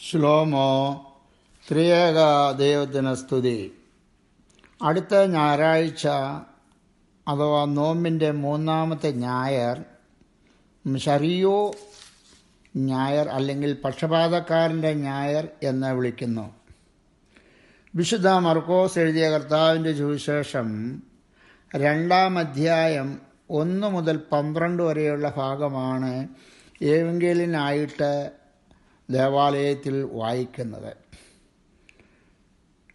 ശ്ലോമോ ത്രിയേക ദൈവത്തിന് സ്തുതി. അടുത്ത ഞായറാഴ്ച അഥവാ നോമ്പിൻ്റെ മൂന്നാമത്തെ ഞായർ ശരിയോ ഞായർ അല്ലെങ്കിൽ പക്ഷപാതക്കാരൻ്റെ ഞായർ എന്ന് വിളിക്കുന്നു. വിശുദ്ധ മർക്കോസ് എഴുതിയ കർത്താവിൻ്റെ സുവിശേഷം 2-ാം അധ്യായം 1 മുതൽ 12 വരെയുള്ള ഭാഗമാണ് ഏവങ്കേലിനായിട്ട് ദേവാലയത്തിൽ വായിക്കുന്നത്.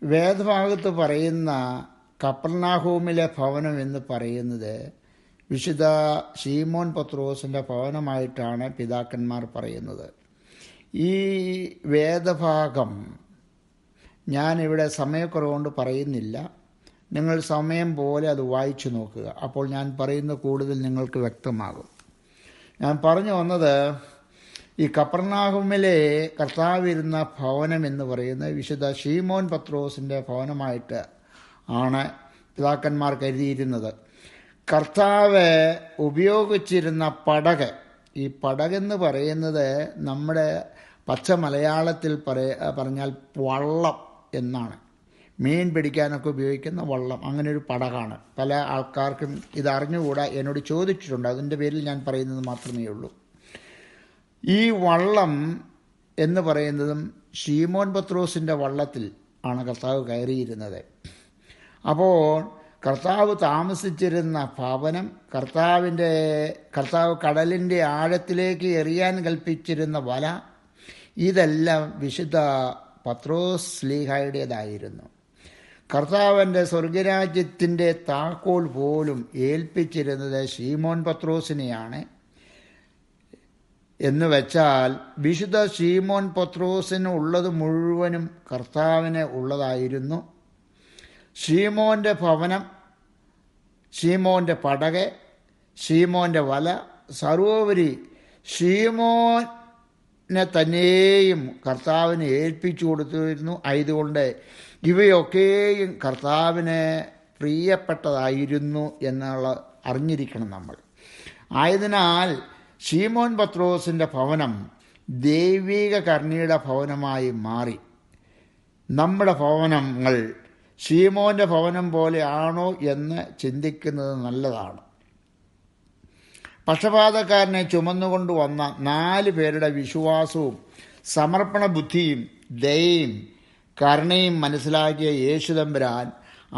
വേദഭാഗത്ത് പറയുന്ന കപ്പർനാഹൂമിലെ ഭവനം എന്ന് പറയുന്നത് വിശുദ്ധ ശീമോൻ പത്രോസിൻ്റെ ഭവനമായിട്ടാണ് പിതാക്കന്മാർ പറയുന്നത്. ഈ വേദഭാഗം ഞാനിവിടെ സമയക്കുറവുകൊണ്ട് പറയുന്നില്ല. നിങ്ങൾ സമയം പോലെ അത് വായിച്ചു നോക്കുക. അപ്പോൾ ഞാൻ പറയുന്ന കൂടുതൽ നിങ്ങൾക്ക് വ്യക്തമാകും. ഞാൻ പറഞ്ഞു വന്നത്, ഈ കപ്പർനാഹൂമിലെ കർത്താവിരുന്ന ഭവനം എന്ന് പറയുന്നത് വിശുദ്ധ ശീമോൻ പത്രോസിൻ്റെ ഭവനമായിട്ട് ആണ് പിതാക്കന്മാർ കരുതിയിരുന്നത്. കർത്താവ് ഉപയോഗിച്ചിരുന്ന പടക്, ഈ പടകെന്ന് പറയുന്നത് നമ്മുടെ പച്ച മലയാളത്തിൽ പറഞ്ഞാൽ വള്ളം എന്നാണ്. മീൻ പിടിക്കാനൊക്കെ ഉപയോഗിക്കുന്ന വള്ളം, അങ്ങനെ ഒരു പടകാണ്. പല ആൾക്കാർക്കും ഇത് അറിഞ്ഞുകൂടാ, എന്നോട് ചോദിച്ചിട്ടുണ്ട്. അതിൻ്റെ പേരിൽ ഞാൻ പറയുന്നത് മാത്രമേ ഉള്ളൂ. ഈ വള്ളം എന്ന് പറയുന്നതും ശീമോൻ പത്രോസിൻ്റെ വള്ളത്തിൽ ആണ് കർത്താവ് കയറിയിരുന്നത്. അപ്പോൾ കർത്താവ് താമസിച്ചിരുന്ന ഭവനം, കർത്താവ് കടലിൻ്റെ ആഴത്തിലേക്ക് എറിയാൻ കൽപ്പിച്ചിരുന്ന വല, ഇതെല്ലാം വിശുദ്ധ പത്രോസ് ശ്ലീഹായുടേതായിരുന്നു. കർത്താവിൻ്റെ സ്വർഗരാജ്യത്തിൻ്റെ താക്കോൽ പോലും ഏൽപ്പിച്ചിരുന്നത് ശീമോൻ പത്രോസിനെയാണ്. എന്ന് വെച്ചാൽ വിശുദ്ധ ശീമോൻ പത്രോസിന് ഉള്ളത് മുഴുവനും കർത്താവിന് ഉള്ളതായിരുന്നു. ശീമോൻ്റെ ഭവനം, ശീമോൻ്റെ പടക്, ശീമോൻ്റെ വല, സർവോപരി ശീമോനെ തന്നെയും കർത്താവിന് ഏൽപ്പിച്ചു കൊടുത്തിരുന്നു. ആയതുകൊണ്ട് ഇവയൊക്കെയും കർത്താവിന് പ്രിയപ്പെട്ടതായിരുന്നു എന്നുള്ള അറിഞ്ഞിരിക്കണം നമ്മൾ. ആയതിനാൽ ശീമോൻ പത്രോസിൻ്റെ ഭവനം ദൈവിക കരുണയുടെ ഭവനമായി മാറി. നമ്മുടെ ഭവനങ്ങൾ ശീമോൻ്റെ ഭവനം പോലെയാണോ എന്ന് ചിന്തിക്കുന്നത് നല്ലതാണ്. പക്ഷപാതക്കാരനെ ചുമന്നുകൊണ്ട് വന്ന 4 പേരുടെ വിശ്വാസവും സമർപ്പണ ബുദ്ധിയും ദയയും കരുണയും മനസ്സിലാക്കിയ യേശുതമ്പുരാൻ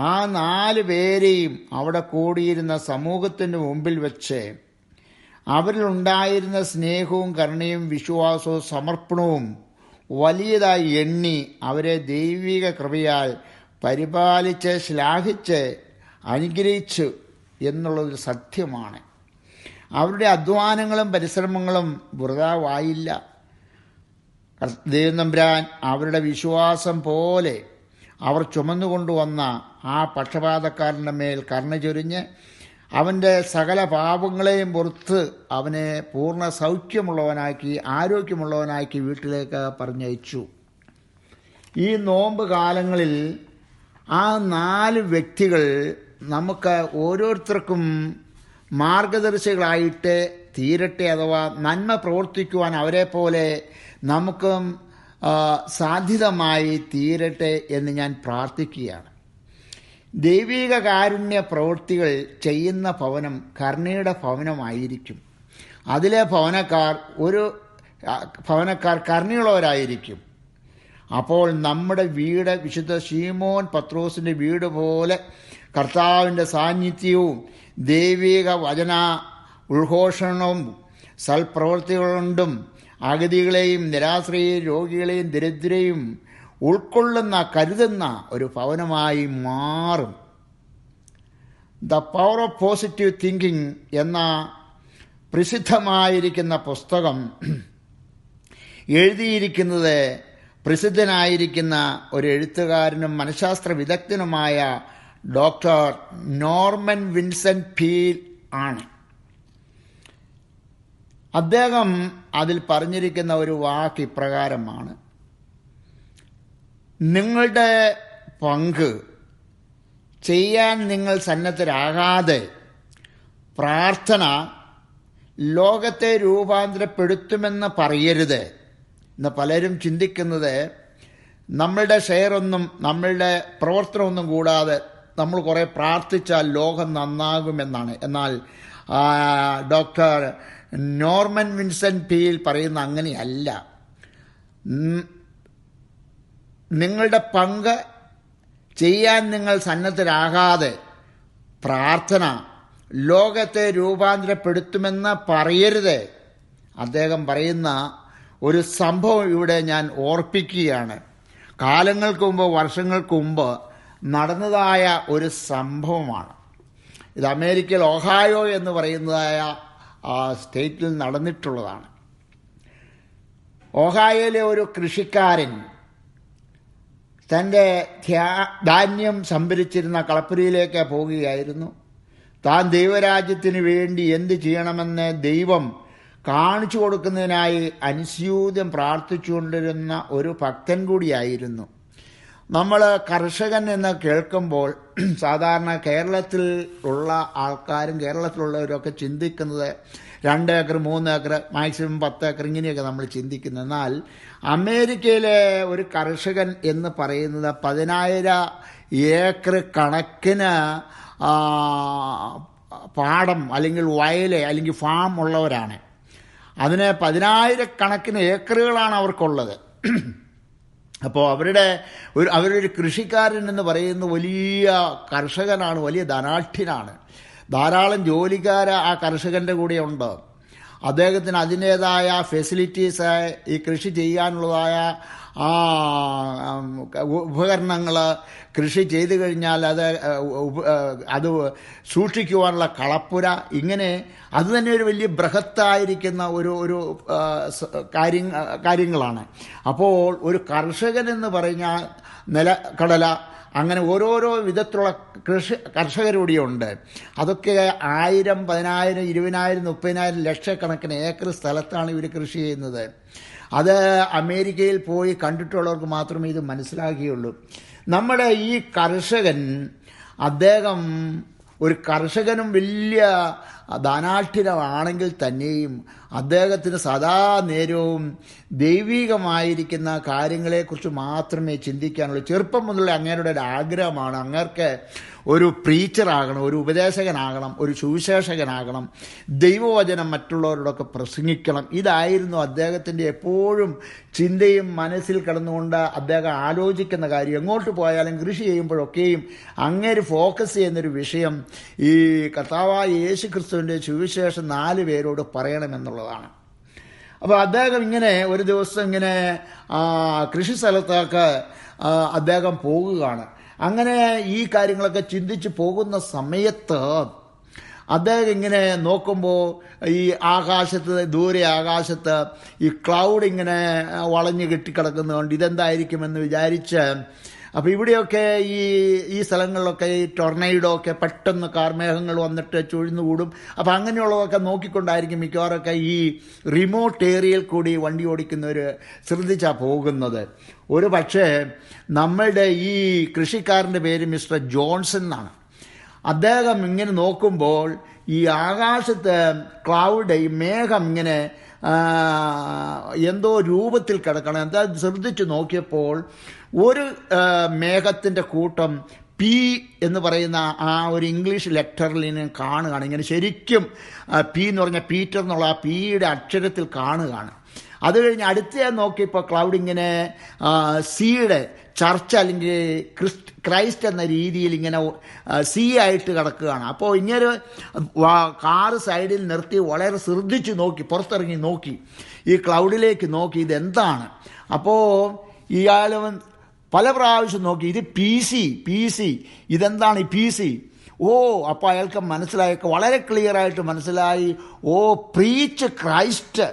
ആ 4 പേരെയും അവിടെ കൂടിയിരുന്ന സമൂഹത്തിൻ്റെ മുമ്പിൽ വെച്ച് അവരിലുണ്ടായിരുന്ന സ്നേഹവും കരുണയും വിശ്വാസവും സമർപ്പണവും വലിയതായി എണ്ണി അവരെ ദൈവിക കൃപയാൽ പരിപാലിച്ച് ശ്ലാഘിച്ച് അനുഗ്രഹിച്ചു എന്നുള്ളതൊരു സത്യമാണ്. അവരുടെ അധ്വാനങ്ങളും പരിശ്രമങ്ങളും വൃഥാവായില്ല. ദൈവം തമ്പുരാൻ അവരുടെ വിശ്വാസം പോലെ അവർ ചുമന്നുകൊണ്ടുവന്ന ആ പക്ഷപാതക്കാരൻ്റെ മേൽ കരുണ ചൊരിഞ്ഞ് അവൻ്റെ സകല പാപങ്ങളെയും പുറത്ത് അവനെ പൂർണ്ണ സൗഖ്യമുള്ളവനാക്കി, ആരോഗ്യമുള്ളവനാക്കി വീട്ടിലേക്ക് പറഞ്ഞയച്ചു. ഈ നോമ്പ് കാലങ്ങളിൽ ആ 4 വ്യക്തികൾ നമുക്ക് ഓരോരുത്തർക്കും മാർഗദർശികളായിട്ട് തീരട്ടെ, അഥവാ നന്മ പ്രവർത്തിക്കുവാൻ അവരെ പോലെ നമുക്കും സാധ്യതമായി തീരട്ടെ എന്ന് ഞാൻ പ്രാർത്ഥിക്കുകയാണ്. ദൈവിക കാരുണ്യ പ്രവൃത്തികൾ ചെയ്യുന്ന ഭവനം കരുണയുടെ ഭവനമായിരിക്കും. അതിലെ ഭവനക്കാർ കരുണയുള്ളവരായിരിക്കും. അപ്പോൾ നമ്മുടെ വീട് വിശുദ്ധ ശീമോൻ പത്രോസിൻ്റെ വീട് പോലെ കർത്താവിൻ്റെ സാന്നിധ്യവും ദൈവിക വചന ഉദ്ഘോഷണവും സൽപ്രവൃത്തികളുണ്ടും അഗതികളെയും നിരാശ്രയെയും രോഗികളെയും ദരിദ്രരെയും കരുതുന്ന ഒരു ഭവനമായി മാറും. The power of positive thinking എന്ന പ്രസിദ്ധമായിരിക്കുന്ന പുസ്തകം എഴുതിയിരിക്കുന്നത് പ്രസിദ്ധനായിരിക്കുന്ന ഒരു എഴുത്തുകാരനും മനഃശാസ്ത്ര വിദഗ്ധനുമായ ഡോക്ടർ നോർമൻ വിൻസെൻ്റ് പീൽ ആണ്. അദ്ദേഹം അതിൽ പറഞ്ഞിരിക്കുന്ന ഒരു വാക്ക് ഇപ്രകാരമാണ്: നിങ്ങളുടെ പങ്ക് ചെയ്യാൻ നിങ്ങൾ സന്നദ്ധരാകാതെ പ്രാർത്ഥന ലോകത്തെ രൂപാന്തരപ്പെടുത്തുമെന്ന് പറയരുത്. ഇന്ന് പലരും ചിന്തിക്കുന്നത് നമ്മളുടെ ഷെയറൊന്നും നമ്മളുടെ പ്രവർത്തനമൊന്നും കൂടാതെ നമ്മൾ കുറേ പ്രാർത്ഥിച്ചാൽ ലോകം നന്നാകുമെന്നാണ്. എന്നാൽ ഡോക്ടർ നോർമൻ വിൻസെൻ്റ് പീൽ പറയുന്ന അങ്ങനെയല്ല. നിങ്ങളുടെ പങ്ക് ചെയ്യാൻ നിങ്ങൾ സന്നദ്ധരാകാതെ പ്രാർത്ഥന ലോകത്തെ രൂപാന്തരപ്പെടുത്തുമെന്ന് പറയരുത്. അദ്ദേഹം പറയുന്ന ഒരു സംഭവം ഇവിടെ ഞാൻ ഓർപ്പിക്കുകയാണ്. കാലങ്ങൾക്ക് മുമ്പ്, വർഷങ്ങൾക്ക് മുമ്പ് നടന്നതായ ഒരു സംഭവമാണ്. ഇത് അമേരിക്കയിൽ ഒഹായോ എന്ന് പറയുന്നതായ സ്റ്റേറ്റിൽ നടന്നിട്ടുള്ളതാണ്. ഒഹായോയിലെ ഒരു കൃഷിക്കാരൻ തൻ്റെ ധാന്യം സംഭരിച്ചിരുന്ന കളപ്പുരയിലേക്ക് പോവുകയായിരുന്നു. താൻ ദൈവരാജ്യത്തിന് വേണ്ടി എന്ത് ചെയ്യണമെന്ന് ദൈവം കാണിച്ചു കൊടുക്കുന്നതിനായി അനുസ്യൂതം പ്രാർത്ഥിച്ചുകൊണ്ടിരുന്ന ഒരു ഭക്തൻ കൂടിയായിരുന്നു. നമ്മൾ കർഷകൻ എന്ന് കേൾക്കുമ്പോൾ സാധാരണ കേരളത്തിൽ ഉള്ള ആൾക്കാരും കേരളത്തിലുള്ളവരൊക്കെ ചിന്തിക്കുന്നത് 2 ഏക്കർ 3 ഏക്കർ മാക്സിമം 10 ഏക്കർ ഇങ്ങനെയൊക്കെ നമ്മൾ ചിന്തിക്കുന്നത്. എന്നാൽ അമേരിക്കയിലെ ഒരു കർഷകൻ എന്ന് പറയുന്നത് 10,000 ഏക്കർ കണക്കിന് പാടം അല്ലെങ്കിൽ വയൽ അല്ലെങ്കിൽ ഫാം ഉള്ളവരാണ്. അതിന് 10,000 കണക്കിന് ഏക്കറുകളാണ് അവർക്കുള്ളത്. അപ്പോൾ അവരൊരു കൃഷിക്കാരൻ എന്ന് പറയുന്ന വലിയ കർഷകനാണ്, വലിയ ധനാഢ്യനാണ്. ധാരാളം ജോലിക്കാർ ആ കർഷകൻ്റെ കൂടെ ഉണ്ട്. അദ്ദേഹത്തിന് അതിൻ്റേതായ ഫെസിലിറ്റീസ്, ഈ കൃഷി ചെയ്യാനുള്ളതായ ഉപകരണങ്ങൾ, കൃഷി ചെയ്തു കഴിഞ്ഞാൽ അത് സൂക്ഷിക്കുവാനുള്ള കളപ്പുര, ഇങ്ങനെ അത് തന്നെ ഒരു വലിയ ബൃഹത്തായിരിക്കുന്ന ഒരു കാര്യങ്ങളാണ്. അപ്പോൾ ഒരു കർഷകൻ എന്ന് പറഞ്ഞാൽ നിലക്കടല, അങ്ങനെ ഓരോരോ വിധത്തിലുള്ള കർഷകരൂടെയുണ്ട്. അതൊക്കെ 1000, 10,000, 20,000, 30,000 ലക്ഷക്കണക്കിന് ഏക്കർ സ്ഥലത്താണ് ഇവർ കൃഷി ചെയ്യുന്നത്. അത് അമേരിക്കയിൽ പോയി കണ്ടിട്ടുള്ളവർക്ക് മാത്രമേ ഇത് മനസ്സിലാക്കുകയുള്ളൂ. നമ്മുടെ ഈ കർഷകൻ, അദ്ദേഹം ഒരു കർഷകനും വലിയ ധനാഢ്യനാണെങ്കിൽ തന്നെയും അദ്ദേഹത്തിന് സദാ നേരവും ദൈവികമായിരിക്കുന്ന കാര്യങ്ങളെക്കുറിച്ച് മാത്രമേ ചിന്തിക്കാനുള്ളൂ. ചെറുപ്പം മുതലുള്ള അങ്ങേരുടെ ഒരു ആഗ്രഹമാണ് അങ്ങേർക്ക് ഒരു പ്രീച്ചറാകണം, ഒരു ഉപദേശകനാകണം, ഒരു സുവിശേഷകനാകണം, ദൈവവചനം മറ്റുള്ളവരോടൊക്കെ പ്രസംഗിക്കണം. ഇതായിരുന്നു അദ്ദേഹത്തിൻ്റെ എപ്പോഴും ചിന്തയും മനസ്സിൽ കിടന്നുകൊണ്ട് അദ്ദേഹം ആലോചിക്കുന്ന കാര്യം. എങ്ങോട്ട് പോയാലും കൃഷി ചെയ്യുമ്പോഴൊക്കെയും അങ്ങേര് ഫോക്കസ് ചെയ്യുന്നൊരു വിഷയം ഈ കർത്താവായ യേശു ക്രിസ്തുവിൻ്റെ സുവിശേഷം 4 പേരോട് പറയണമെന്നുള്ളതാണ്. അപ്പോൾ അദ്ദേഹം ഇങ്ങനെ ഒരു ദിവസം ഇങ്ങനെ കൃഷി സ്ഥലത്തേക്ക് അദ്ദേഹം പോകുകയാണ്. അങ്ങനെ ഈ കാര്യങ്ങളൊക്കെ ചിന്തിച്ച് പോകുന്ന സമയത്ത് അദ്ദേഹം ഇങ്ങനെ നോക്കുമ്പോൾ ഈ ആകാശത്ത്, ദൂരെ ആകാശത്ത് ഈ ക്ലൗഡ് ഇങ്ങനെ വളഞ്ഞു കെട്ടിക്കിടക്കുന്നതുകൊണ്ട് ഇതെന്തായിരിക്കുമെന്ന് വിചാരിച്ച്, അപ്പോൾ ഇവിടെയൊക്കെ ഈ സ്ഥലങ്ങളിലൊക്കെ ഈ ടൊർണേഡോ ഒക്കെ പെട്ടെന്ന് കാർമേഘങ്ങൾ വന്നിട്ട് ചുഴിഞ്ഞുകൂടും. അപ്പോൾ അങ്ങനെയുള്ളതൊക്കെ നോക്കിക്കൊണ്ടായിരിക്കും മിക്കവാറൊക്കെ ഈ റിമോട്ട് ഏരിയയിൽ കൂടി വണ്ടി ഓടിക്കുന്നവർ ശ്രദ്ധിച്ചാണ് പോകുന്നത്. ഒരു പക്ഷേ നമ്മളുടെ ഈ കൃഷിക്കാരൻ്റെ പേര് മിസ്റ്റർ ജോൺസൺ എന്നാണ്. അദ്ദേഹം ഇങ്ങനെ നോക്കുമ്പോൾ ഈ ആകാശത്ത് ക്ലൗഡ്, ഈ മേഘം ഇങ്ങനെ എന്തോ രൂപത്തിൽ കിടക്കണം. എന്താ ശ്രദ്ധിച്ചു നോക്കിയപ്പോൾ ഒരു മേഘത്തിൻ്റെ കൂട്ടം പി എന്ന് പറയുന്ന ആ ഒരു ഇംഗ്ലീഷ് ലെറ്ററിൽ കാണുകയാണ്. ഇങ്ങനെ ശരിക്കും പി എന്ന് പറഞ്ഞാൽ പീറ്റർ എന്നുള്ള ആ പിയുടെ അക്ഷരത്തിൽ കാണുകയാണ്. അത് കഴിഞ്ഞ് അടുത്ത നോക്കിയപ്പോൾ ക്ലൗഡ് ഇങ്ങനെ സിയുടെ ചർച്ച് അല്ലെങ്കിൽ ക്രൈസ്റ്റ് എന്ന രീതിയിൽ ഇങ്ങനെ സി ആയിട്ട് കിടക്കുകയാണ്. അപ്പോൾ ഇങ്ങനെ കാറ് സൈഡിൽ നിർത്തി വളരെ ശ്രദ്ധിച്ച് നോക്കി, പുറത്തിറങ്ങി നോക്കി, ഈ ക്ലൗഡിലേക്ക് നോക്കി ഇതെന്താണ്. അപ്പോൾ ഇയാൾ പല പ്രാവശ്യം നോക്കി, ഇത് പി സി ഇതെന്താണ് ഈ പി സി? അപ്പോൾ അയാൾക്ക് മനസ്സിലായി, വളരെ ക്ലിയറായിട്ട് മനസ്സിലായി. Preach Christ.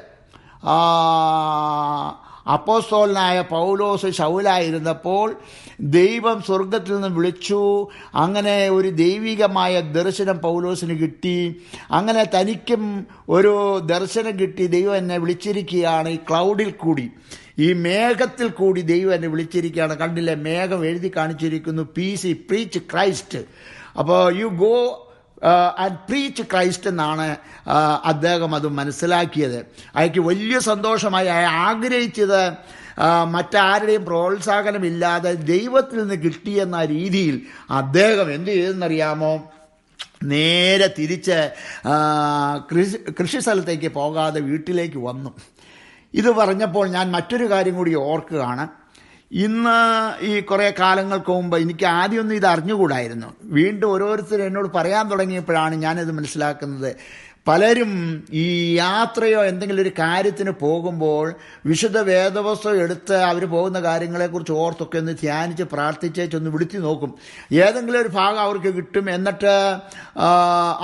അപ്പോസ്തലനായ പൗലോസ് ശൗലായിരുന്നപ്പോൾ ദൈവം സ്വർഗത്തിൽ നിന്ന് വിളിച്ചു. അങ്ങനെ ഒരു ദൈവികമായ ദർശനം പൗലോസിന് കിട്ടി. അങ്ങനെ തനിക്കും ഒരു ദർശനം കിട്ടി. ദൈവം എന്നെ വിളിച്ചിരിക്കുകയാണ്. ഈ ക്ലൗഡിൽ കൂടി, ഈ മേഘത്തിൽ കൂടി ദൈവം എന്നെ വിളിച്ചിരിക്കുകയാണ്. കണ്ടില്ലേ, മേഘം എഴുതി കാണിച്ചിരിക്കുന്നു, പീസ്, പ്രീച്ച് ക്രൈസ്റ്റ്. അപ്പോൾ you go and preach Christ എന്നാണ് അദ്ദേഹം അത് മനസ്സിലാക്കിയത്. അയാൾക്ക് വലിയ സന്തോഷമായി. അയാൾ ആഗ്രഹിച്ചത് മറ്റാരുടെയും പ്രോത്സാഹനമില്ലാതെ ദൈവത്തിൽ നിന്ന് കിട്ടിയെന്ന രീതിയിൽ അദ്ദേഹം എന്ത് ചെയ്തെന്നറിയാമോ? നേരെ തിരിച്ച് കൃഷി സ്ഥലത്തേക്ക് പോകാതെ വീട്ടിലേക്ക് വന്നു. ഇത് പറഞ്ഞപ്പോൾ ഞാൻ മറ്റൊരു കാര്യം കൂടി ഓർക്കുകയാണ്. ഇന്ന് ഈ കുറേ കാലങ്ങൾക്ക് മുമ്പ് എനിക്ക് ആദ്യമൊന്നും ഇത് അറിഞ്ഞുകൂടായിരുന്നു. വീണ്ടും ഓരോരുത്തരും എന്നോട് പറയാൻ തുടങ്ങിയപ്പോഴാണ് ഞാനിത് മനസ്സിലാക്കുന്നത്. പലരും ഈ യാത്രയോ എന്തെങ്കിലും ഒരു കാര്യത്തിന് പോകുമ്പോൾ വിശുദ്ധ വേദപുസ്തകം എടുത്ത് അവർ പോകുന്ന കാര്യങ്ങളെക്കുറിച്ച് ഓർത്തൊക്കെ ഒന്ന് ധ്യാനിച്ച് പ്രാർത്ഥിച്ചേച്ചൊന്ന് വിടുത്തി നോക്കും. ഏതെങ്കിലും ഒരു ഭാഗം അവർക്ക് കിട്ടും. എന്നിട്ട്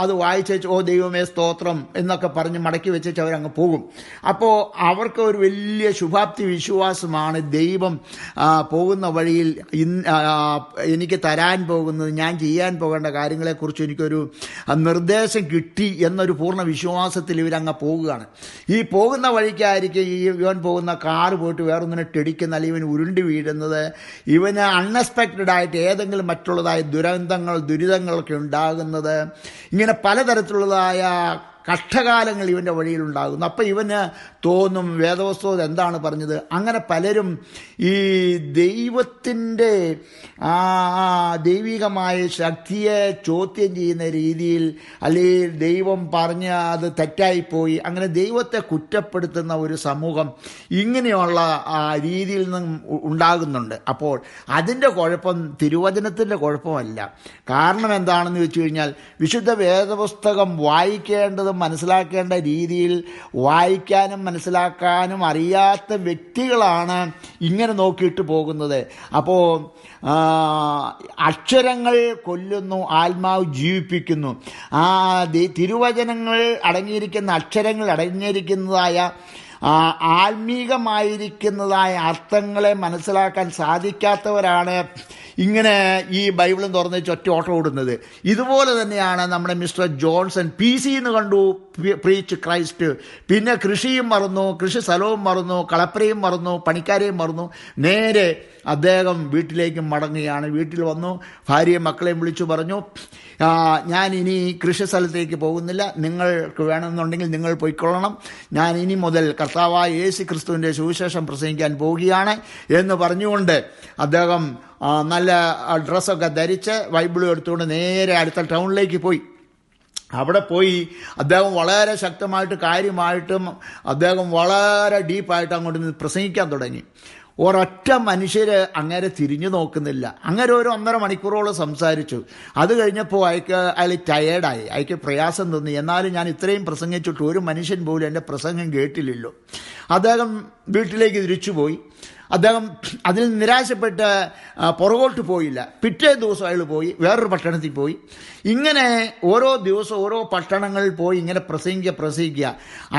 അത് വായിച്ചേച്ച് ഓ ദൈവമേ സ്തോത്രം എന്നൊക്കെ പറഞ്ഞ് മടക്കി വെച്ചേച്ച് അവരങ്ങ് പോകും. അപ്പോൾ അവർക്ക് ഒരു വലിയ ശുഭാപ്തി വിശ്വാസമാണ് ദൈവം പോകുന്ന വഴിയിൽ എനിക്ക് തരാൻ പോകുന്നത്, ഞാൻ ചെയ്യാൻ പോകേണ്ട കാര്യങ്ങളെക്കുറിച്ച് എനിക്കൊരു നിർദ്ദേശം കിട്ടി എന്നൊരു പൂർണ്ണ വിശ്വാസത്തിൽ ഇവരങ്ങ് പോവുകയാണ്. ഈ പോകുന്ന വഴിക്കായിരിക്കും ഇവൻ പോകുന്ന കാറ് പോയിട്ട് വേറൊന്നിനെ ടെടിക്കുന്ന, അല്ലെങ്കിൽ ഇവൻ ഉരുണ്ടി വീഴുന്നത്, ഇവന് അൺഎക്സ്പെക്റ്റഡ് ആയിട്ട് ഏതെങ്കിലും മറ്റുള്ളതായ ദുരിതങ്ങളൊക്കെ ഉണ്ടാകുന്നത്, ഇങ്ങനെ പലതരത്തിലുള്ളതായ കഷ്ടകാലങ്ങൾ ഇവൻ്റെ വഴിയിലുണ്ടാകുന്നു. അപ്പം ഇവന് തോന്നും വേദപുസ്തകം എന്താണ് പറഞ്ഞത്. അങ്ങനെ പലരും ഈ ദൈവത്തിൻ്റെ ദൈവികമായ ശക്തിയെ ചോദ്യം ചെയ്യുന്ന രീതിയിൽ, അല്ലെങ്കിൽ ദൈവം പറഞ്ഞ് അത് തെറ്റായിപ്പോയി, അങ്ങനെ ദൈവത്തെ കുറ്റപ്പെടുത്തുന്ന ഒരു സമൂഹം ഇങ്ങനെയുള്ള രീതിയിൽ നിന്നും ഉണ്ടാകുന്നുണ്ട്. അപ്പോൾ അതിൻ്റെ കുഴപ്പം തിരുവചനത്തിൻ്റെ കുഴപ്പമല്ല. കാരണം എന്താണെന്ന് വെച്ച് കഴിഞ്ഞാൽ വിശുദ്ധ വേദപുസ്തകം വായിക്കേണ്ടത് മനസ്സിലാക്കേണ്ട രീതിയിൽ വായിക്കാനും മനസ്സിലാക്കാനും അറിയാത്ത വ്യക്തികളാണ് ഇങ്ങനെ നോക്കിയിട്ട് പോകുന്നത്. അപ്പോൾ അക്ഷരങ്ങൾ കൊല്ലുന്നു, ആത്മാവ് ജീവിപ്പിക്കുന്നു. തിരുവചനങ്ങൾ അടങ്ങിയിരിക്കുന്ന അക്ഷരങ്ങൾ അടങ്ങിയിരിക്കുന്നതായ ആത്മീകമായിരിക്കുന്നതായ അർത്ഥങ്ങളെ മനസ്സിലാക്കാൻ സാധിക്കാത്തവരാണ് ഇങ്ങനെ ഈ ബൈബിളും തുറന്ന് ഒറ്റ ഓട്ടം ഓടുന്നത്. ഇതുപോലെ തന്നെയാണ് നമ്മുടെ മിസ്റ്റർ ജോൺസൺ. PC എന്ന് കണ്ടു പ്രീച്ച് ക്രൈസ്റ്റ്, പിന്നെ കൃഷിയും മറന്നു, കൃഷി സ്ഥലവും മറന്നു, കളപ്പരയും മറന്നു, പണിക്കാരെയും മറന്നു. നേരെ അദ്ദേഹം വീട്ടിലേക്ക് മടങ്ങുകയാണ്. വീട്ടിൽ വന്നു ഭാര്യയും മക്കളെയും വിളിച്ചു പറഞ്ഞു, ഞാൻ ഇനി കൃഷി സ്ഥലത്തേക്ക് പോകുന്നില്ല, നിങ്ങൾക്ക് വേണമെന്നുണ്ടെങ്കിൽ നിങ്ങൾ പോയിക്കൊള്ളണം, ഞാൻ ഇനി മുതൽ കർത്താവായ യേശു ക്രിസ്തുവിൻ്റെ സുവിശേഷം പ്രസംഗിക്കാൻ പോവുകയാണ് എന്ന് പറഞ്ഞുകൊണ്ട് അദ്ദേഹം നല്ല ഡ്രസ്സൊക്കെ ധരിച്ച് ബൈബിളും എടുത്തുകൊണ്ട് നേരെ അടുത്ത ടൗണിലേക്ക് പോയി. അവിടെ പോയി അദ്ദേഹം വളരെ ശക്തമായിട്ട് കാര്യമായിട്ടും അദ്ദേഹം വളരെ ഡീപ്പായിട്ട് അങ്ങോട്ട് പ്രസംഗിക്കാൻ തുടങ്ങി. ഒരൊറ്റ മനുഷ്യർ അങ്ങേരെ തിരിഞ്ഞു നോക്കുന്നില്ല. അങ്ങനെ ഒരു 1.5 മണിക്കൂറോളം സംസാരിച്ചു. അത് കഴിഞ്ഞപ്പോൾ അയാൾ ടയേർഡായി, അയാൾക്ക് പ്രയാസം തോന്നി. എന്നാലും ഞാൻ ഇത്രയും പ്രസംഗിച്ചിട്ട് ഒരു മനുഷ്യൻ പോലും എൻ്റെ പ്രസംഗം കേട്ടില്ലല്ലോ. അദ്ദേഹം വീട്ടിലേക്ക് തിരിച്ചുപോയി. അദ്ദേഹം അതിൽ നിരാശപ്പെട്ട് പുറകോട്ട് പോയില്ല. പിറ്റേ ദിവസം അയാൾ പോയി വേറൊരു പട്ടണത്തിൽ പോയി. ഇങ്ങനെ ഓരോ ദിവസം ഓരോ പട്ടണങ്ങളിൽ പോയി ഇങ്ങനെ പ്രസംഗിക്കുക.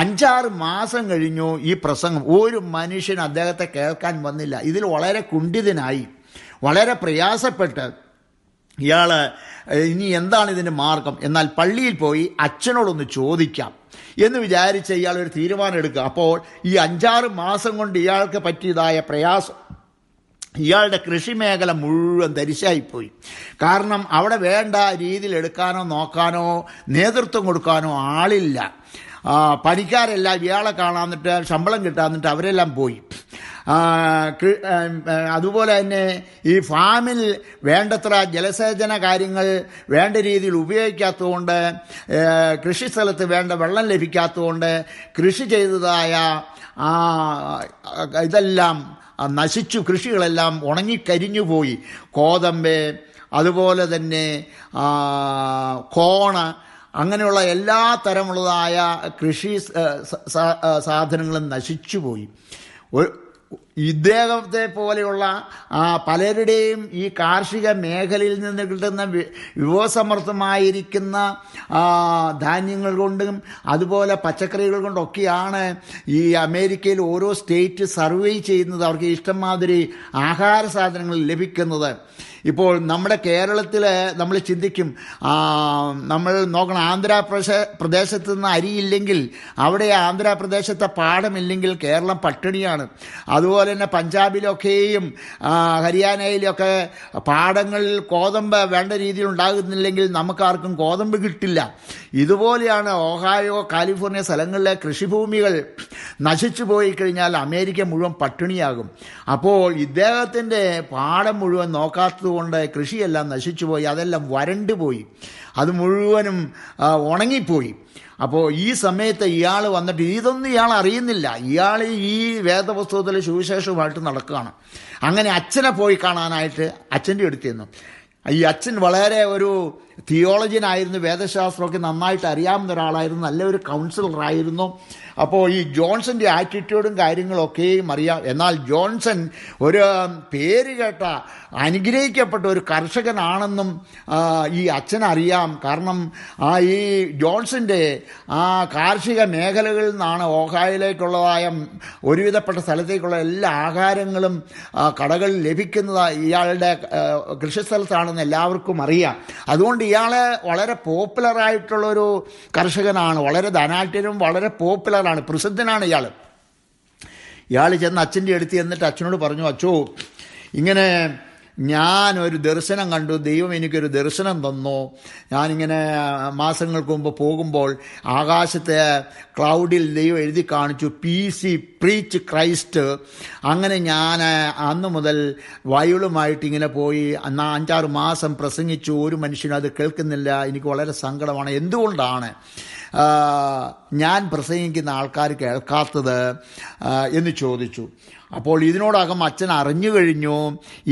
5-6 മാസം കഴിഞ്ഞു ഈ പ്രസംഗം. ഒരു മനുഷ്യൻ അദ്ദേഹത്തെ കേൾക്കാൻ വന്നില്ല. ഇതിൽ വളരെ കുണ്ഠിതനായി, വളരെ പ്രയാസപ്പെട്ട് ഇയാൾ ഇനി എന്താണ് ഇതിൻ്റെ മാർഗം, എന്നാൽ പള്ളിയിൽ പോയി അച്ഛനോടൊന്ന് ചോദിക്കാം എന്ന് വിചാരിച്ച് ഇയാൾ ഒരു തീരുമാനം എടുക്കുക. അപ്പോൾ ഈ 5-6 മാസം കൊണ്ട് ഇയാൾക്ക് പറ്റിയതായ പ്രയാസം, ഇയാളുടെ കൃഷിമേഖല മുഴുവൻ തരിശായിപ്പോയി. കാരണം അവിടെ വേണ്ട രീതിയിൽ എടുക്കാനോ നോക്കാനോ നേതൃത്വം കൊടുക്കാനോ ആളില്ല. പണിക്കാരെല്ലാം ഇയാളെ കാണാന്നിട്ട് ശമ്പളം കിട്ടാന്നിട്ട് അവരെല്ലാം പോയി. അതുപോലെ തന്നെ ഈ ഫാമിൽ വേണ്ടത്ര ജലസേചന കാര്യങ്ങൾ വേണ്ട രീതിയിൽ ഉപയോഗിക്കാത്തതുകൊണ്ട്, കൃഷിസ്ഥലത്ത് വേണ്ട വെള്ളം ലഭിക്കാത്തതുകൊണ്ട് കൃഷി ചെയ്തതായ ഇതെല്ലാം നശിച്ചു, കൃഷികളെല്ലാം ഉണങ്ങിക്കരിഞ്ഞുപോയി. കോതമ്പ്, അതുപോലെ തന്നെ കോണ്, അങ്ങനെയുള്ള എല്ലാ തരമുള്ളതായ കൃഷി സാധനങ്ങളും നശിച്ചുപോയി. ഇദ്ദേഹത്തെ പോലെയുള്ള പലരുടെയും ഈ കാർഷിക മേഖലയിൽ നിന്ന് കിട്ടുന്ന വിഭവസമൃദ്ധമായിരിക്കുന്ന ധാന്യങ്ങൾ കൊണ്ടും അതുപോലെ പച്ചക്കറികൾ കൊണ്ടൊക്കെയാണ് ഈ അമേരിക്കയിൽ ഓരോ സ്റ്റേറ്റ് സർവേ ചെയ്യുന്നത്. അവർക്ക് ഇഷ്ടംമാതിരി ആഹാര സാധനങ്ങൾ ലഭിക്കുന്നത്. ഇപ്പോൾ നമ്മുടെ കേരളത്തിൽ നമ്മൾ ചിന്തിക്കും, നമ്മൾ നോക്കണം, ആന്ധ്രാപ്രദേശത്ത് നിന്ന് അരിയില്ലെങ്കിൽ, അവിടെ ആന്ധ്രാപ്രദേശത്തെ പാടമില്ലെങ്കിൽ കേരളം പട്ടിണിയാണ്. അതുപോലെ തന്നെ പഞ്ചാബിലൊക്കെയും ഹരിയാനയിലൊക്കെ പാടങ്ങളിൽ ഗോതമ്പ് വേണ്ട രീതിയിൽ ഉണ്ടാകുന്നില്ലെങ്കിൽ നമുക്കാർക്കും ഗോതമ്പ് കിട്ടില്ല. ഇതുപോലെയാണ് ഒഹായോ, കാലിഫോർണിയ സ്ഥലങ്ങളിലെ കൃഷിഭൂമികൾ നശിച്ചു പോയി കഴിഞ്ഞാൽ അമേരിക്ക മുഴുവൻ പട്ടിണിയാകും. അപ്പോൾ ഇദ്ദേഹത്തിൻ്റെ പാടം മുഴുവൻ നോക്കാത്തത് കൊണ്ട് കൃഷിയെല്ലാം നശിച്ചുപോയി, അതെല്ലാം വരണ്ടുപോയി, അത് മുഴുവനും ഉണങ്ങിപ്പോയി. അപ്പോൾ ഈ സമയത്ത് ഇയാൾ വന്നിട്ട് ഇതൊന്നും ഇയാൾ അറിയുന്നില്ല. ഇയാൾ ഈ വേദപുസ്തകത്തിലെ സുവിശേഷവുമായിട്ട് നടക്കുകയാണ്. അങ്ങനെ അച്ഛനെ പോയി കാണാനായിട്ട് അച്ഛൻ്റെ അടുത്ത് ചെന്നു. ഈ അച്ഛൻ വളരെ ഒരു തിയോളജിയനായിരുന്നു, വേദശാസ്ത്രമൊക്കെ നന്നായിട്ട് അറിയാവുന്ന ഒരാളായിരുന്നു, നല്ലൊരു കൗൺസിലറായിരുന്നു. അപ്പോൾ ഈ ജോൺസന്റെ ആറ്റിറ്റ്യൂഡും കാര്യങ്ങളൊക്കെയും അറിയാം. എന്നാൽ ജോൺസൺ ഒരു പേര് കേട്ട അനുഗ്രഹിക്കപ്പെട്ട ഒരു കർഷകനാണെന്നും ഈ അച്ഛനറിയാം. കാരണം ഈ ജോൺസന്റെ കാർഷിക മേഖലകളിൽ നിന്നാണ് ഓഹായിലേക്കുള്ളതായ ഒരുവിധപ്പെട്ട സ്ഥലത്തേക്കുള്ള എല്ലാ ആഹാരങ്ങളും കടകളിൽ ലഭിക്കുന്നതായി ഇയാളുടെ കൃഷിസ്ഥലത്താണെന്ന് എല്ലാവർക്കും അറിയാം. അതുകൊണ്ട് ഇയാളെ വളരെ പോപ്പുലറായിട്ടുള്ളൊരു കർഷകനാണ്, വളരെ ധനാഢ്യനും വളരെ പോപ്പുലറാണ്, പ്രസിദ്ധനാണ് ഇയാൾ. ചെന്ന് അച്ഛൻ്റെ അടുത്ത് എന്നിട്ട് അച്ഛനോട് പറഞ്ഞു, അച്ഛോ, ഇങ്ങനെ ഞാനൊരു ദർശനം കണ്ടു, ദൈവം എനിക്കൊരു ദർശനം തന്നു. ഞാനിങ്ങനെ മാസങ്ങൾക്ക് മുമ്പ് പോകുമ്പോൾ ആകാശത്തെ ക്ലൗഡിൽ ദൈവം എഴുതി കാണിച്ചു, PC പ്രീച്ച് ക്രൈസ്റ്റ്. അങ്ങനെ ഞാൻ അന്ന് മുതൽ വയലുമായിട്ട് ഇങ്ങനെ പോയി 5-6 മാസം പ്രസംഗിച്ചു. ഒരു മനുഷ്യനും അത് കേൾക്കുന്നില്ല. എനിക്ക് വളരെ സങ്കടമാണ്. എന്തുകൊണ്ടാണ് ഞാൻ പ്രസംഗിക്കുന്ന ആൾക്കാർ കേൾക്കാത്തത് എന്ന് ചോദിച്ചു. അപ്പോൾ ഇതിനോടകം അച്ഛൻ അറിഞ്ഞു കഴിഞ്ഞു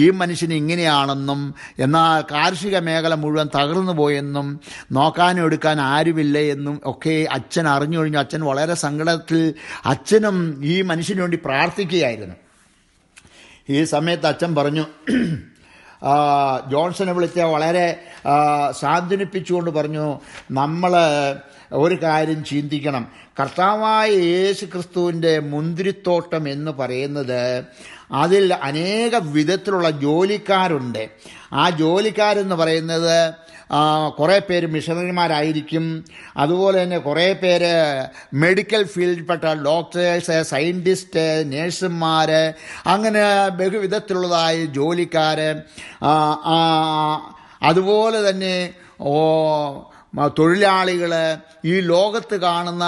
ഈ മനുഷ്യൻ ഇങ്ങനെയാണെന്നും, എന്നാൽ കാർഷിക മേഖല മുഴുവൻ തകർന്നു പോയെന്നും, നോക്കാനും എടുക്കാൻ ആരുമില്ല എന്നും ഒക്കെ അച്ഛൻ അറിഞ്ഞു കഴിഞ്ഞു. അച്ഛൻ വളരെ സങ്കടത്തിൽ അച്ഛനും ഈ മനുഷ്യന് വേണ്ടി പ്രാർത്ഥിക്കുകയായിരുന്നു. ഈ സമയത്ത് അച്ഛൻ പറഞ്ഞു, ജോൺസനെ വിളിച്ച് വളരെ സാന്ത്വനിപ്പിച്ചുകൊണ്ട് പറഞ്ഞു, നമ്മൾ ഒരു കാര്യം ചിന്തിക്കണം. കർത്താവായ യേശു ക്രിസ്തുവിൻ്റെ മുന്തിരിത്തോട്ടം എന്ന് പറയുന്നത് അതിൽ അനേക വിധത്തിലുള്ള ജോലിക്കാരുണ്ട്. ആ ജോലിക്കാരെന്ന് പറയുന്നത് കുറേ പേര് മിഷണറിമാരായിരിക്കും, അതുപോലെ തന്നെ കുറേ പേര് മെഡിക്കൽ ഫീൽഡിൽപ്പെട്ട ഡോക്ടേഴ്സ്, സയൻറ്റിസ്റ്റ്, നേഴ്സുമാർ, അങ്ങനെ ബഹുവിധത്തിലുള്ളതായ ജോലിക്കാർ, അതുപോലെ തന്നെ തൊഴിലാളികൾ, ഈ ലോകത്ത് കാണുന്ന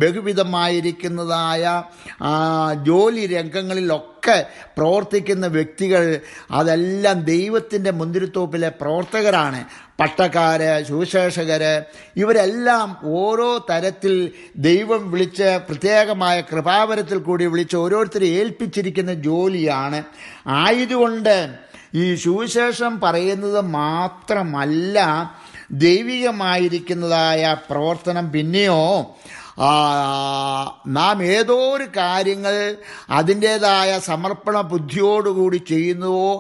ബഹുവിധമായിരിക്കുന്നതായ ജോലി രംഗങ്ങളിലൊക്കെ പ്രവർത്തിക്കുന്ന വ്യക്തികൾ, അതെല്ലാം ദൈവത്തിൻ്റെ മുന്തിരിത്തോപ്പിലെ പ്രവർത്തകരാണ്. പട്ടക്കാർ, സുവിശേഷകർ, ഇവരെല്ലാം ഓരോ തരത്തിൽ ദൈവം വിളിച്ച് പ്രത്യേകമായ കൃപാവരത്തിൽ കൂടി വിളിച്ച് ഓരോരുത്തരെ ഏൽപ്പിച്ചിരിക്കുന്ന ജോലിയാണ്. ആയതുകൊണ്ട് ഈ സുവിശേഷം പറയുന്നത് മാത്രമല്ല ദൈവികമായിരിക്കുന്നതായ പ്രവർത്തനം. പിന്നെയോ നാം ഏതോ ഒരു കാര്യങ്ങൾ അതിൻ്റേതായ സമർപ്പണ ബുദ്ധിയോടുകൂടി ചെയ്യുന്നുവോ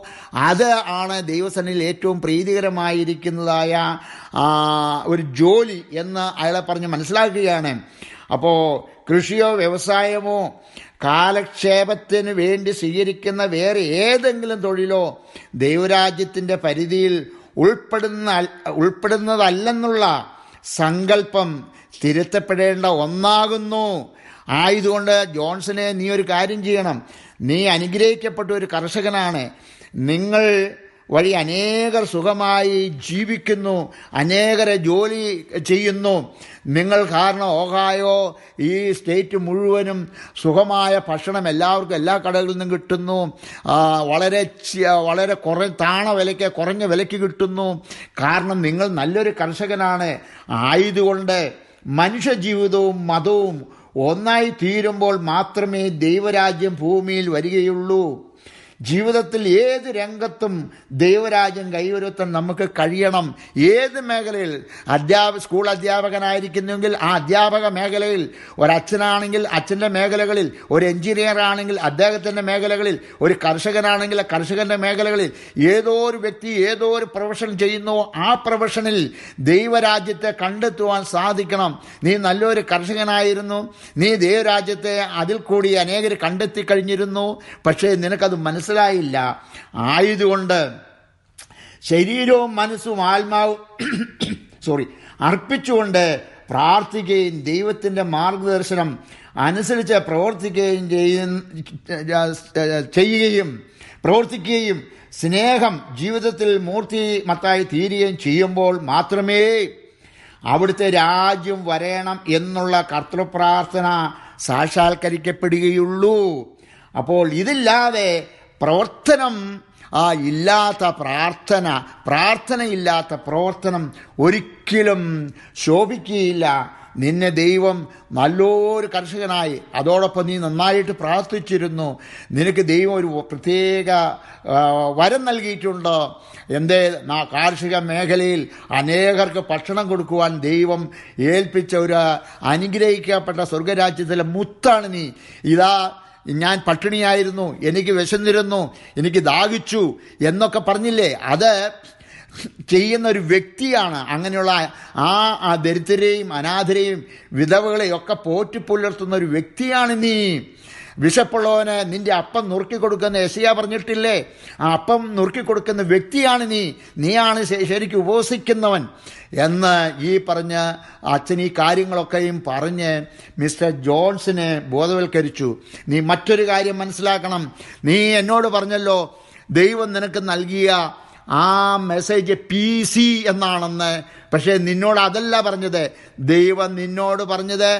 അത് ആണ് ദൈവസന്നിധിയിൽ ഏറ്റവും പ്രീതികരമായിരിക്കുന്നതായ ഒരു ജോലി എന്ന് അയാളെ പറഞ്ഞ് മനസ്സിലാക്കുകയാണ്. അപ്പോൾ കൃഷിയോ വ്യവസായമോ കാലക്ഷേപത്തിന് വേണ്ടി സ്വീകരിക്കുന്ന വേറെ ഏതെങ്കിലും തൊഴിലോ ദൈവരാജ്യത്തിൻ്റെ പരിധിയിൽ ഉൾപ്പെടുന്നതല്ലെന്നുള്ള സങ്കല്പം തിരുത്തപ്പെടേണ്ട ഒന്നാകുന്നു. ആയതുകൊണ്ട് ജോൺസനെ, നീ ഒരു കാര്യം ചെയ്യണം. നീ അനുഗ്രഹിക്കപ്പെട്ട ഒരു കർഷകനാണ്. നിങ്ങൾ വഴി അനേകർ സുഖമായി ജീവിക്കുന്നു, അനേകരെ ജോലി ചെയ്യുന്നു. നിങ്ങൾ കാരണം ഓഹായോ ഈ സ്റ്റേറ്റ് മുഴുവനും സുഖമായ ഭക്ഷണം എല്ലാവർക്കും എല്ലാ കടകളിൽ നിന്നും കിട്ടുന്നു. വളരെ കുറഞ്ഞ വിലയ്ക്ക് കിട്ടുന്നു. കാരണം നിങ്ങൾ നല്ലൊരു കർഷകനാണ്. ആയതുകൊണ്ട് മനുഷ്യജീവിതവും മതവും ഒന്നായി തീരുമ്പോൾ മാത്രമേ ദൈവരാജ്യം ഭൂമിയിൽ വരികയുള്ളൂ. ജീവിതത്തിൽ ഏത് രംഗത്തും ദൈവരാജ്യം കൈവരുത്താൻ നമുക്ക് കഴിയണം. ഏത് മേഖലയിൽ സ്കൂൾ അധ്യാപകനായിരിക്കുന്നെങ്കിൽ ആ അധ്യാപക മേഖലയിൽ, ഒരച്ഛനാണെങ്കിൽ അച്ഛൻ്റെ മേഖലകളിൽ, ഒരു എഞ്ചിനീയർ ആണെങ്കിൽ അദ്ദേഹത്തിൻ്റെ മേഖലകളിൽ, ഒരു കർഷകനാണെങ്കിൽ കർഷകൻ്റെ മേഖലകളിൽ, ഏതോ ഒരു വ്യക്തി ഏതോ ഒരു പ്രൊഫഷൻ ചെയ്യുന്നു ആ പ്രൊഫഷനിൽ ദൈവരാജ്യത്തെ കണ്ടെത്തുവാൻ സാധിക്കണം. നീ നല്ലൊരു കർഷകനായിരുന്നു, നീ ദൈവരാജ്യത്തെ അതിൽ കൂടി അനേകർ കണ്ടെത്തി കഴിഞ്ഞിരുന്നു, പക്ഷേ നിനക്കത് മനസ്സിലായില്ല. ആയതുകൊണ്ട് ശരീരവും മനസ്സും ആത്മാവും അർപ്പിച്ചുകൊണ്ട് പ്രാർത്ഥിക്കുകയും ദൈവത്തിൻ്റെ മാർഗദർശനം അനുസരിച്ച് പ്രവർത്തിക്കുകയും സ്നേഹം ജീവിതത്തിൽ മൂർത്തിമത്തായി തീരുകയും ചെയ്യുമ്പോൾ മാത്രമേ അവിടുത്തെ രാജ്യം വരയണം എന്നുള്ള കർത്തൃപ്രാർത്ഥന സാക്ഷാത്കരിക്കപ്പെടുകയുള്ളൂ. അപ്പോൾ ഇതില്ലാതെ ഇല്ലാത്ത പ്രാർത്ഥനയില്ലാത്ത പ്രവർത്തനം ഒരിക്കലും ശോഭിക്കുകയില്ല. നിന്നെ ദൈവം നല്ലൊരു കർഷകനായി, അതോടൊപ്പം നീ നന്നായിട്ട് പ്രാർത്ഥിച്ചിരുന്നു, നിനക്ക് ദൈവം ഒരു പ്രത്യേക വരം നൽകിയിട്ടുണ്ട്. കാർഷിക മേഖലയിൽ അനേകർക്ക് ഭക്ഷണം കൊടുക്കുവാൻ ദൈവം ഏൽപ്പിച്ച ഒരു അനുഗ്രഹിക്കപ്പെട്ട സ്വർഗരാജ്യത്തിലെ മുത്താണ് നീ. ഞാൻ പട്ടിണിയായിരുന്നു, എനിക്ക് വിശന്നിരുന്നു, എനിക്ക് ദാഹിച്ചു എന്നൊക്കെ പറഞ്ഞില്ലേ, അത് ചെയ്യുന്ന ഒരു വ്യക്തിയാണ്. അങ്ങനെയുള്ള ആ ദരിദ്രരെയും അനാഥരെയും വിധവകളെയും ഒക്കെ പോറ്റിപ്പുലർത്തുന്ന ഒരു വ്യക്തിയാണ് നീ. വിശപ്പുള്ളവന് നിന്റെ അപ്പം നുറുക്കി കൊടുക്കുന്ന യെശയ്യാ പറഞ്ഞിട്ടില്ലേ, ആ അപ്പം നുറുക്കി കൊടുക്കുന്ന വ്യക്തിയാണ് നീയാണ് ശരിക്കും ഉപവസിക്കുന്നവൻ എന്ന് ഈ പറഞ്ഞ അച്ഛൻ ഈ കാര്യങ്ങളൊക്കെയും പറഞ്ഞ് മിസ്റ്റർ ജോൺസിനെ ബോധവൽക്കരിച്ചു. നീ മറ്റൊരു കാര്യം മനസ്സിലാക്കണം. നീ എന്നോട് പറഞ്ഞല്ലോ ദൈവം നിനക്ക് നൽകിയ ആ മെസ്സേജ് PC എന്നാണെന്ന്. പക്ഷേ നിന്നോട് അതല്ല പറഞ്ഞത്. ദൈവം നിന്നോട് പറഞ്ഞത്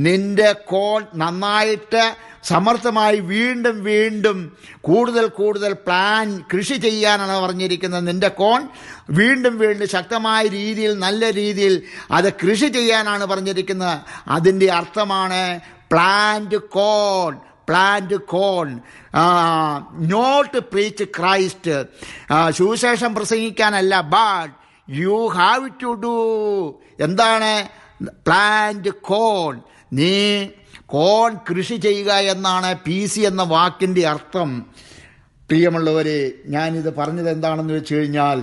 നിന്റെ കോൺ നന്നായിട്ട് സമർത്ഥമായി വീണ്ടും വീണ്ടും കൂടുതൽ കൃഷി ചെയ്യാനാണ് പറഞ്ഞിരിക്കുന്നത്. നിന്റെ കോൺ വീണ്ടും ശക്തമായ രീതിയിൽ, നല്ല രീതിയിൽ അത് കൃഷി ചെയ്യാനാണ് പറഞ്ഞിരിക്കുന്നത്. അതിൻ്റെ അർത്ഥമാണ് plant corn, not preach Christ. സുവിശേഷം പ്രസംഗിക്കാനല്ല, but you have to do. എന്താണ് പ്ലാന്റ് കോൺ? നീ കോൺ കൃഷി ചെയ്യുക എന്നാണ് PC എന്ന വാക്കിൻ്റെ അർത്ഥം. പ്രിയമുള്ളവരെ, ഞാനിത് പറഞ്ഞത് എന്താണെന്ന് വെച്ച് കഴിഞ്ഞാൽ,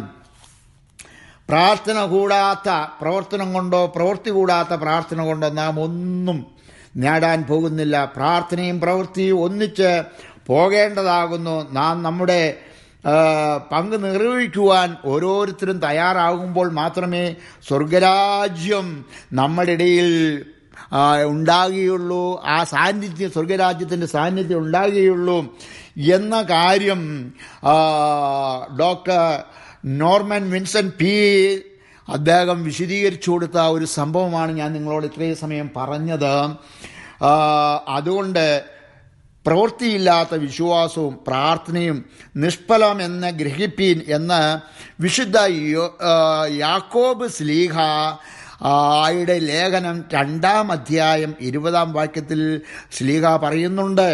പ്രാർത്ഥന കൂടാത്ത പ്രവർത്തനം കൊണ്ടോ പ്രവൃത്തി കൂടാത്ത പ്രാർത്ഥന കൊണ്ടോ നാം ഒന്നും നേടാൻ പോകുന്നില്ല. പ്രാർത്ഥനയും പ്രവൃത്തിയും ഒന്നിച്ച് പോകേണ്ടതാകുന്നു. നാം നമ്മുടെ പങ്ക് നിർവഹിക്കുവാൻ ഓരോരുത്തരും തയ്യാറാകുമ്പോൾ മാത്രമേ സ്വർഗരാജ്യം നമ്മുടെ ഇടയിൽ ഉണ്ടാകുകയുള്ളൂ. ആ സാന്നിധ്യം, സ്വർഗരാജ്യത്തിൻ്റെ സാന്നിധ്യം ഉണ്ടാകുകയുള്ളൂ എന്ന കാര്യം ഡോക്ടർ നോർമൻ വിൻസെൻ്റ് പീൽ അദ്ദേഹം വിശദീകരിച്ചു കൊടുത്ത ഒരു സംഭവമാണ് ഞാൻ നിങ്ങളോട് ഇത്രയും സമയം പറഞ്ഞത്. അതുകൊണ്ട് പ്രവൃത്തിയില്ലാത്ത വിശ്വാസവും പ്രാർത്ഥനയും നിഷ്ഫലമെന്ന് ഗ്രഹിപ്പീൻ എന്ന് വിശുദ്ധ യാക്കോബ് ശ്ലീഹ ആയുടെ ലേഖനം 2-ാം അധ്യായം 20-ാം വാക്യത്തിൽ ശ്ലീഹ പറയുന്നുണ്ട്.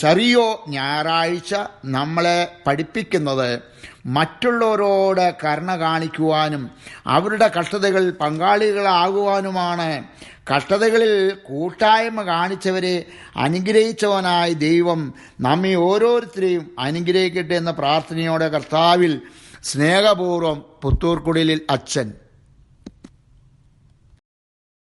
ഷറിയോ ഞായറാഴ്ച നമ്മളെ പഠിപ്പിക്കുന്നത് മറ്റുള്ളവരോട് കരുണ കാണിക്കുവാനും അവരുടെ കഷ്ടതകൾ പങ്കാളികളാകുവാനുമാണ്. കഷ്ടതകളിൽ കൂട്ടായ്മ കാണിച്ചവരെ അനുഗ്രഹിച്ചവനായ ദൈവം നമ്മെ ഓരോരുത്തരെയും അനുഗ്രഹിക്കട്ടെ എന്ന പ്രാർത്ഥനയോടെ കർത്താവിൽ സ്നേഹപൂർവ്വം പുത്തൂർക്കുടിലിൽ അച്ഛൻ.